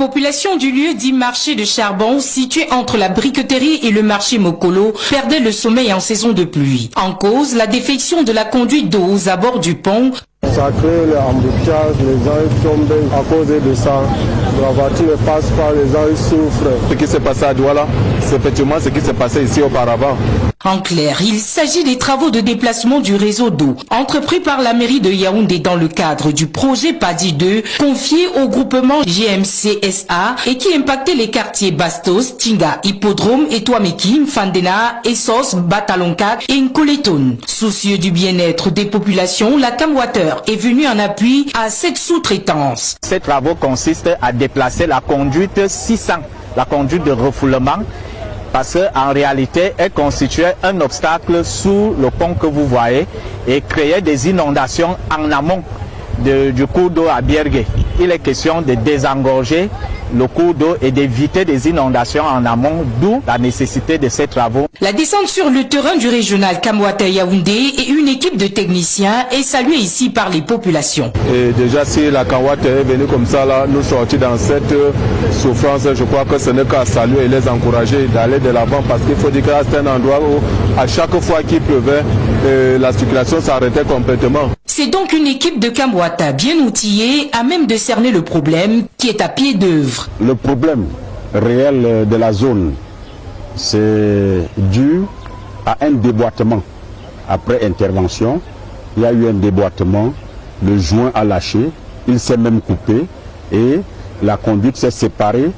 population du lieu dit marché de charbon, situé entre la briqueterie et le marché Mokolo, perdait le sommeil en saison de pluie. En cause, la défection de la conduite d'eau aux abords du pont. Ça crée l'embouteillage, les gens tombent à cause de ça. La voiture ne passe pas, les gens ils souffrent. Ce qui s'est passé à Douala, c'est effectivement ce qui s'est passé ici auparavant. En clair, il s'agit des travaux de déplacement du réseau d'eau, entrepris par la mairie de Yaoundé dans le cadre du projet PADI 2, confié au groupement GMCSA et qui impactait les quartiers Bastos, Tinga, Hippodrome, Etouamekim, Fandena, Essos, Batalonka et Nkoleton. Soucieux du bien-être des populations, la Camwater est venue en appui à cette sous-traitance. Ces travaux consistent à déplacer la conduite 600, la conduite de refoulement, parce qu'en réalité, elle constituait un obstacle sous le pont que vous voyez et créait des inondations en amont du cours d'eau à Biergué. Il est question de désengorger le cours d'eau et d'éviter des inondations en amont, d'où la nécessité de ces travaux. La descente sur le terrain du régional Camwater Yaoundé et une équipe de techniciens est saluée ici par les populations. Et déjà si la Camwater est venue comme ça, là, nous sortir dans cette souffrance, je crois que ce n'est qu'à saluer et les encourager d'aller de l'avant parce qu'il faut dire que c'est un endroit où à chaque fois qu'il pleuvait, la circulation s'arrêtait complètement. C'est donc une équipe de Camwater bien outillée à même de cerner le problème qui est à pied d'œuvre. Le problème réel de la zone, c'est dû à un déboîtement. Après intervention, il y a eu un déboîtement, le joint a lâché, il s'est même coupé et la conduite s'est séparée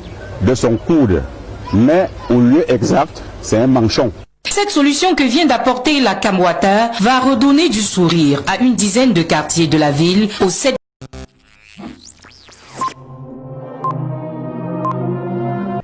de son coude. Mais au lieu exact, c'est un manchon. Cette solution que vient d'apporter la Camwater va redonner du sourire à une dizaine de quartiers de la ville aux 7.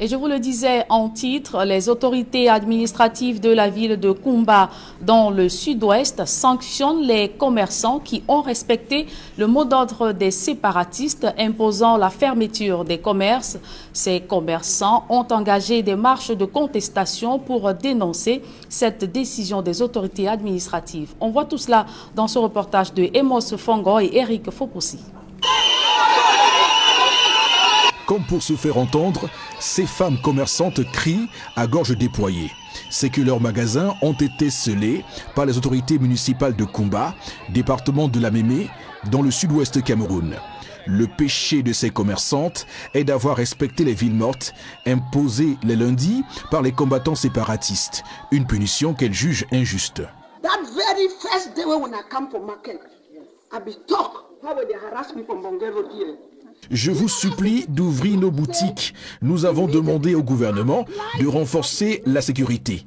Et je vous le disais en titre, les autorités administratives de la ville de Koumba dans le sud-ouest sanctionnent les commerçants qui ont respecté le mot d'ordre des séparatistes imposant la fermeture des commerces. Ces commerçants ont engagé des marches de contestation pour dénoncer cette décision des autorités administratives. On voit tout cela dans ce reportage de Emos Fongo et Eric Fopoussi. Comme pour se faire entendre, ces femmes commerçantes crient à gorge déployée. C'est que leurs magasins ont été scellés par les autorités municipales de Koumba, département de la Mémé, dans le sud-ouest Cameroun. Le péché de ces commerçantes est d'avoir respecté les villes mortes imposées les lundis par les combattants séparatistes, une punition qu'elles jugent injuste. That very first day when I come for market, I be talk how they harass me from Bongero here. Je vous supplie d'ouvrir nos boutiques. Nous avons demandé au gouvernement de renforcer la sécurité.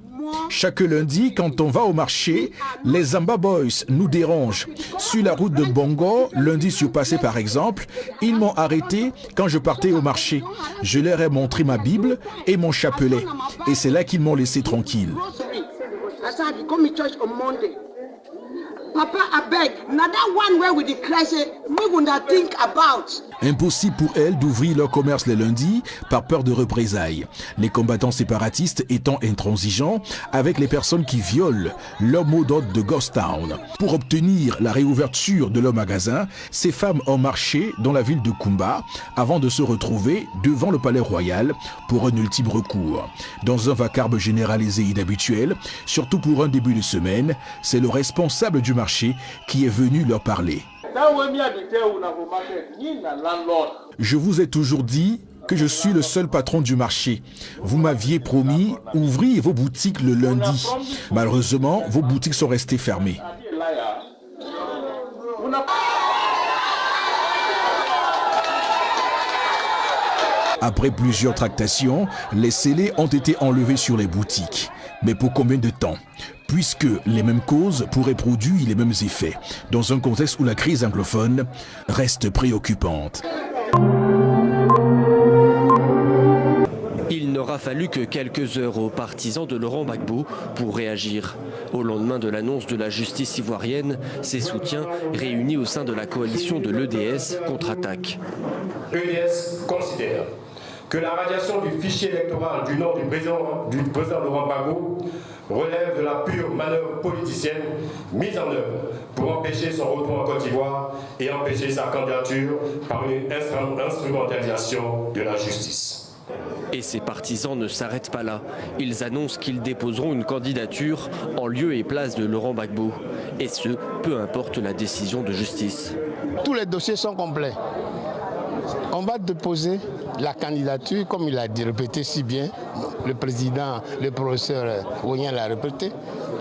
Chaque lundi, quand on va au marché, les Zamba Boys nous dérangent. Sur la route de Bongo, lundi surpassé par exemple, ils m'ont arrêté quand je partais au marché. Je leur ai montré ma Bible et mon chapelet. Et c'est là qu'ils m'ont laissé tranquille. Papa, I beg, now that one where we declare say, we would think about. Impossible pour elles d'ouvrir leur commerce les lundis par peur de représailles. Les combattants séparatistes étant intransigeants avec les personnes qui violent leur mot d'ordre de Ghost Town. Pour obtenir la réouverture de leur magasin, ces femmes ont marché dans la ville de Koumba avant de se retrouver devant le palais royal pour un ultime recours. Dans un vacarme généralisé inhabituel, surtout pour un début de semaine, c'est le responsable du marché qui est venu leur parler. Je vous ai toujours dit que je suis le seul patron du marché. Vous m'aviez promis ouvrir vos boutiques le lundi. Malheureusement, vos boutiques sont restées fermées. Après plusieurs tractations, les scellés ont été enlevés sur les boutiques. Mais pour combien de temps ? Puisque les mêmes causes pourraient produire les mêmes effets, dans un contexte où la crise anglophone reste préoccupante. Il n'aura fallu que quelques heures aux partisans de Laurent Gbagbo pour réagir. Au lendemain de l'annonce de la justice ivoirienne, ses soutiens réunis au sein de la coalition de l'EDS contre-attaquent. L'EDS considère que la radiation du fichier électoral du nom du président Laurent Gbagbo relève de la pure manœuvre politicienne mise en œuvre pour empêcher son retour en Côte d'Ivoire et empêcher sa candidature par une instrumentalisation de la justice. Et ses partisans ne s'arrêtent pas là. Ils annoncent qu'ils déposeront une candidature en lieu et place de Laurent Gbagbo. Et ce, peu importe la décision de justice. Tous les dossiers sont complets. On va déposer la candidature, comme il a dit, répété si bien, le président, le professeur Oyen l'a répété.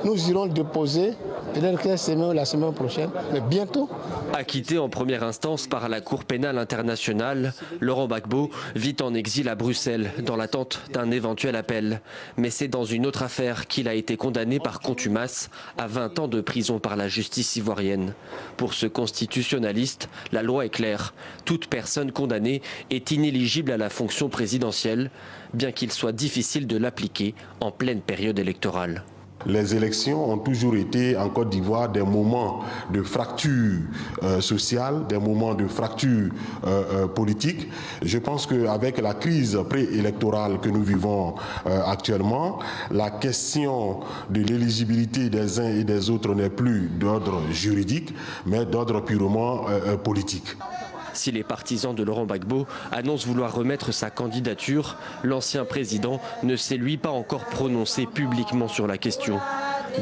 Nous irons déposer, peut-être que la semaine prochaine, mais bientôt. Acquitté en première instance par la Cour pénale internationale, Laurent Gbagbo vit en exil à Bruxelles dans l'attente d'un éventuel appel. Mais c'est dans une autre affaire qu'il a été condamné par contumace à 20 ans de prison par la justice ivoirienne. Pour ce constitutionnaliste, la loi est claire. Toute personne condamnée est inéligible à la fonction présidentielle, bien qu'il soit difficile de l'appliquer en pleine période électorale. Les élections ont toujours été en Côte d'Ivoire des moments de fracture sociale, des moments de fracture politique. Je pense qu'avec la crise préélectorale que nous vivons actuellement, la question de l'éligibilité des uns et des autres n'est plus d'ordre juridique, mais d'ordre purement politique. Si les partisans de Laurent Gbagbo annoncent vouloir remettre sa candidature, l'ancien président ne s'est lui pas encore prononcé publiquement sur la question.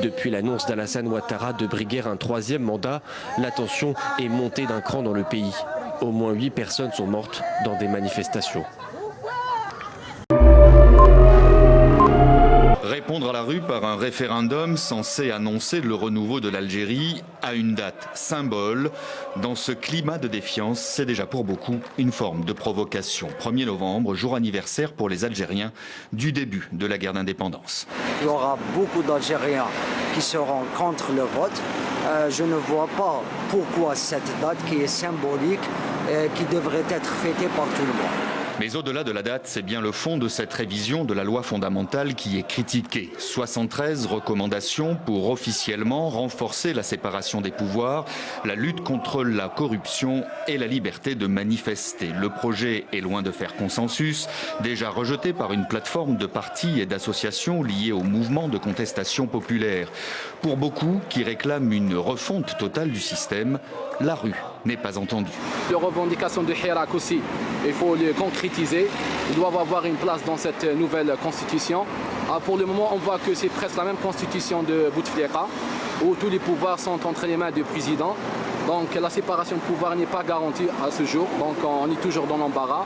Depuis l'annonce d'Alassane Ouattara de briguer un troisième mandat, la tension est montée d'un cran dans le pays. Au moins 8 personnes sont mortes dans des manifestations. Répondre à la rue par un référendum censé annoncer le renouveau de l'Algérie à une date symbole. Dans ce climat de défiance, c'est déjà pour beaucoup une forme de provocation. 1er novembre, jour anniversaire pour les Algériens du début de la guerre d'indépendance. Il y aura beaucoup d'Algériens qui seront contre le vote. Je ne vois pas pourquoi cette date qui est symbolique, qui devrait être fêtée par tout le monde. Mais au-delà de la date, c'est bien le fond de cette révision de la loi fondamentale qui est critiquée. 73 recommandations pour officiellement renforcer la séparation des pouvoirs, la lutte contre la corruption et la liberté de manifester. Le projet est loin de faire consensus, déjà rejeté par une plateforme de partis et d'associations liées au mouvement de contestation populaire. Pour beaucoup qui réclament une refonte totale du système, la rue n'est pas entendue. Les revendications de Hirak aussi, il faut les concrétiser. Ils doivent avoir une place dans cette nouvelle constitution. Pour le moment, on voit que c'est presque la même constitution de Bouteflika, où tous les pouvoirs sont entre les mains du président. Donc la séparation de pouvoir n'est pas garantie à ce jour, donc on est toujours dans l'embarras.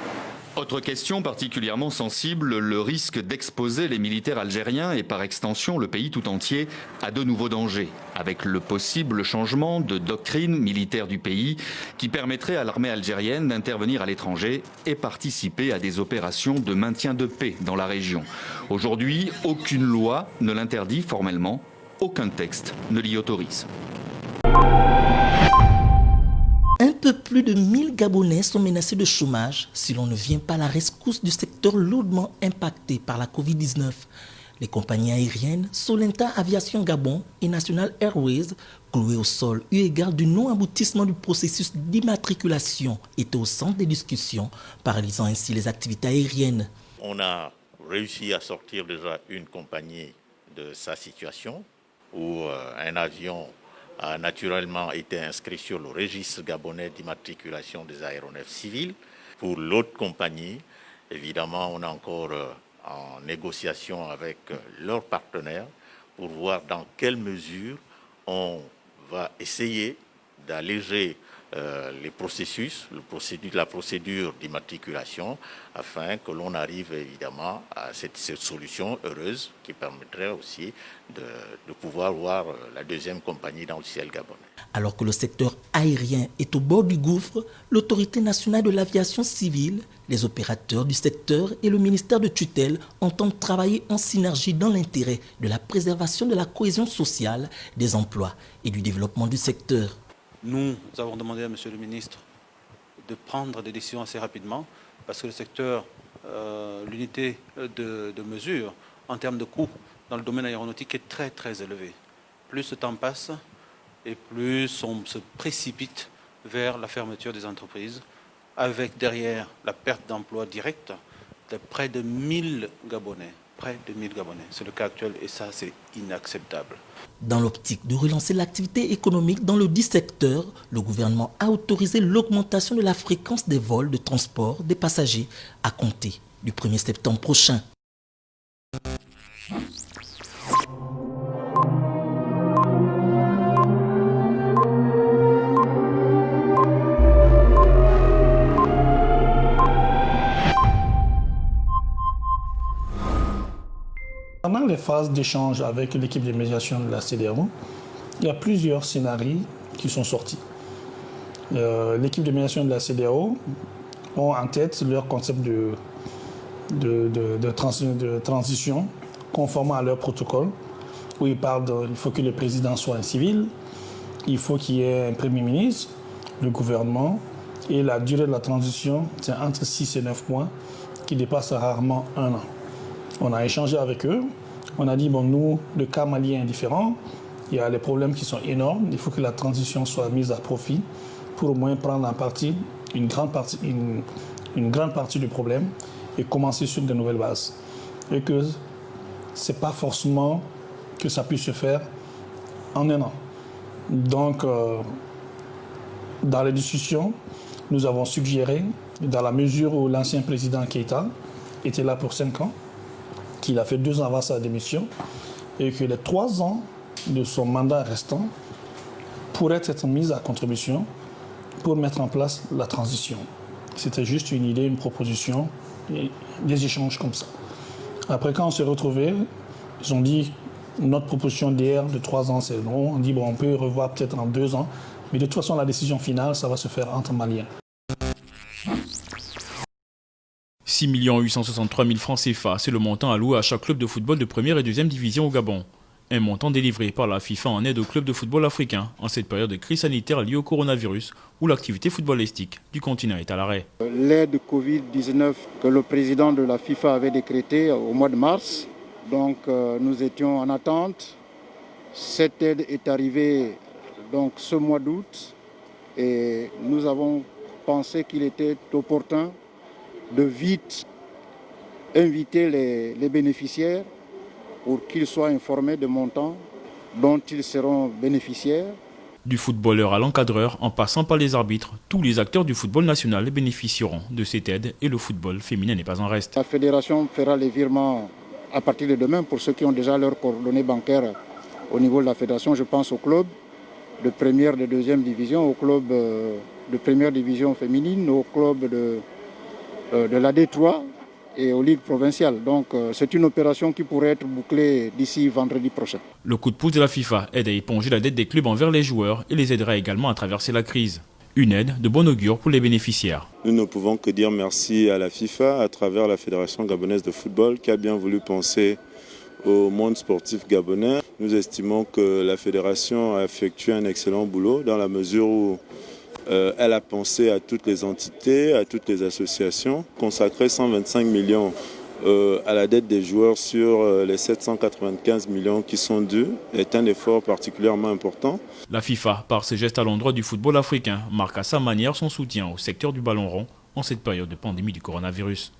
Autre question particulièrement sensible, le risque d'exposer les militaires algériens et par extension le pays tout entier à de nouveaux dangers, avec le possible changement de doctrine militaire du pays qui permettrait à l'armée algérienne d'intervenir à l'étranger et participer à des opérations de maintien de paix dans la région. Aujourd'hui, aucune loi ne l'interdit formellement, aucun texte ne l'y autorise. Un peu plus de 1000 Gabonais sont menacés de chômage si l'on ne vient pas à la rescousse du secteur lourdement impacté par la Covid-19. Les compagnies aériennes Solenta Aviation Gabon et National Airways, clouées au sol eu égard du non-aboutissement du processus d'immatriculation, étaient au centre des discussions, paralysant ainsi les activités aériennes. On a réussi à sortir déjà une compagnie de sa situation, où un avion a naturellement été inscrit sur le registre gabonais d'immatriculation des aéronefs civils. Pour l'autre compagnie, évidemment, on est encore en négociation avec leurs partenaires pour voir dans quelle mesure on va essayer d'alléger les processus, la procédure d'immatriculation, afin que l'on arrive évidemment à cette solution heureuse qui permettrait aussi de pouvoir voir la deuxième compagnie dans le ciel gabonais. Alors que le secteur aérien est au bord du gouffre, l'Autorité nationale de l'aviation civile, les opérateurs du secteur et le ministère de tutelle entendent travailler en synergie dans l'intérêt de la préservation de la cohésion sociale, des emplois et du développement du secteur. Nous avons demandé à Monsieur le ministre de prendre des décisions assez rapidement parce que le secteur, l'unité de mesure en termes de coûts dans le domaine aéronautique est très très élevé. Plus le temps passe et plus on se précipite vers la fermeture des entreprises avec derrière la perte d'emplois directs de près de 1000 Gabonais. Près de 1000 Gabonais. C'est le cas actuel et ça, c'est inacceptable. Dans l'optique de relancer l'activité économique dans le dit secteur, le gouvernement a autorisé l'augmentation de la fréquence des vols de transport des passagers à compter du 1er septembre prochain. Pendant les phases d'échange avec l'équipe de médiation de la CEDEAO, il y a plusieurs scénarios qui sont sortis. L'équipe de médiation de la CEDEAO ont en tête leur concept de transition conformément à leur protocole, où ils parlent qu'il faut que le président soit un civil, il faut qu'il y ait un premier ministre, le gouvernement, et la durée de la transition, c'est entre 6 et 9 mois, qui dépasse rarement 1 an. On a échangé avec eux. On a dit, bon, nous, le cas malien est différent. Il y a les problèmes qui sont énormes. Il faut que la transition soit mise à profit pour au moins prendre en partie, une grande partie du problème et commencer sur de nouvelles bases. Et que ce n'est pas forcément que ça puisse se faire en 1 an. Donc, dans les discussions, nous avons suggéré, dans la mesure où l'ancien président Keïta était là pour 5 ans, qu'il a fait 2 ans avant sa démission et que les 3 ans de son mandat restant pourraient être mis à contribution pour mettre en place la transition. C'était juste une idée, une proposition, et des échanges comme ça. Après, quand on s'est retrouvés, ils ont dit notre proposition d'hier de 3 ans, c'est non. On dit bon, on peut revoir peut-être en 2 ans, mais de toute façon, la décision finale, ça va se faire entre Maliens. 6 863 000 francs CFA, c'est le montant alloué à chaque club de football de première et deuxième division au Gabon. Un montant délivré par la FIFA en aide aux clubs de football africains en cette période de crise sanitaire liée au coronavirus où l'activité footballistique du continent est à l'arrêt. L'aide Covid-19 que le président de la FIFA avait décrétée au mois de mars, donc nous étions en attente. Cette aide est arrivée donc ce mois d'août et nous avons pensé qu'il était opportun de vite inviter les bénéficiaires pour qu'ils soient informés des montants dont ils seront bénéficiaires. Du footballeur à l'encadreur, en passant par les arbitres, tous les acteurs du football national bénéficieront de cette aide et le football féminin n'est pas en reste. La fédération fera les virements à partir de demain pour ceux qui ont déjà leurs coordonnées bancaires au niveau de la fédération. Je pense aux clubs de première et de deuxième division, aux clubs de première division féminine, aux clubs de la D3 et aux ligues provinciales. Donc c'est une opération qui pourrait être bouclée d'ici vendredi prochain. Le coup de pouce de la FIFA aide à éponger la dette des clubs envers les joueurs et les aidera également à traverser la crise. Une aide de bon augure pour les bénéficiaires. Nous ne pouvons que dire merci à la FIFA à travers la Fédération gabonaise de football qui a bien voulu penser au monde sportif gabonais. Nous estimons que la fédération a effectué un excellent boulot dans la mesure où elle a pensé à toutes les entités, à toutes les associations. Consacrer 125 millions à la dette des joueurs sur les 795 millions qui sont dus est un effort particulièrement important. La FIFA, par ses gestes à l'endroit du football africain, marque à sa manière son soutien au secteur du ballon rond en cette période de pandémie du coronavirus.